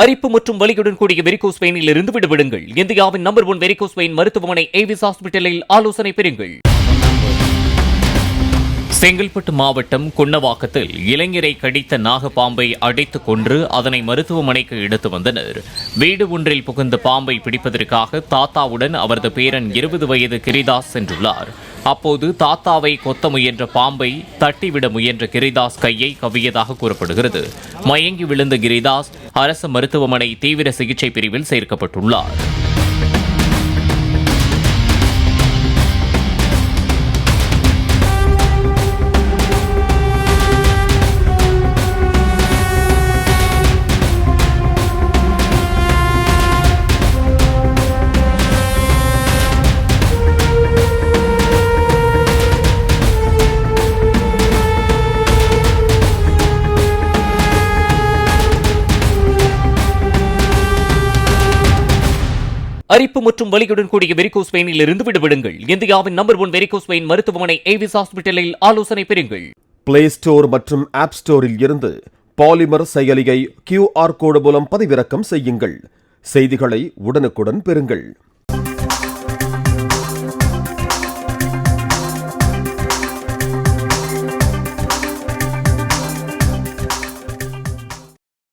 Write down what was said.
அரிப்பு மற்றும் வலியுடன் கூடிய வெரிகோஸ் வெயினில் இருந்து விடுபடுங்கள். இந்தியாவின் நம்பர் 1 வெரிகோஸ் வெயின் மருத்துவமனை ஏவிஸ் ஹாஸ்பிட்டலில் ஆலோசனை பெறுங்கள். செங்கல்பட்டு மாவட்டம் குன்னவாக்கத்தில் இளைஞரை கடித்த நாகப்பாம்பை அடைத்துக் கொன்று அதனை மருத்துவமனைக்கு எடுத்து வந்தனர். வீடு ஒன்றில் புகுந்த பாம்பை பிடிப்பதற்காக தாத்தாவுடன் அவரது பேரன் 20 வயது கிரிதாஸ் சென்றுள்ளார். அப்போது தாத்தாவை கொத்த முயன்ற பாம்பை தட்டிவிட முயன்ற கிரிதாஸ் கையை கவ்வியதாக கூறப்படுகிறது. மயங்கி விழுந்த கிரிதாஸ் அரசு மருத்துவமனை தீவிர சிகிச்சை பிரிவில் சேர்க்கப்பட்டுள்ளார். அரிப்பு மற்றும் வலியுடன் கூடிய வெரிகோஸ் வெயினில் இருந்து விடுபடுங்கள். இந்தியாவின் நம்பர் 1 வெரிகோஸ் வெயின் மருத்துவமனை ஏவிஸ் ஹாஸ்பிட்டலில் ஆலோசனை பெறுங்கள். பிளே ஸ்டோர் மற்றும் ஆப் ஸ்டோரில் இருந்து பாலிமர் செயலியை QR கோடு மூலம் பதிவிறக்கம் செய்யுங்கள். செய்திகளை உடனுக்குடன் பெறுங்கள்.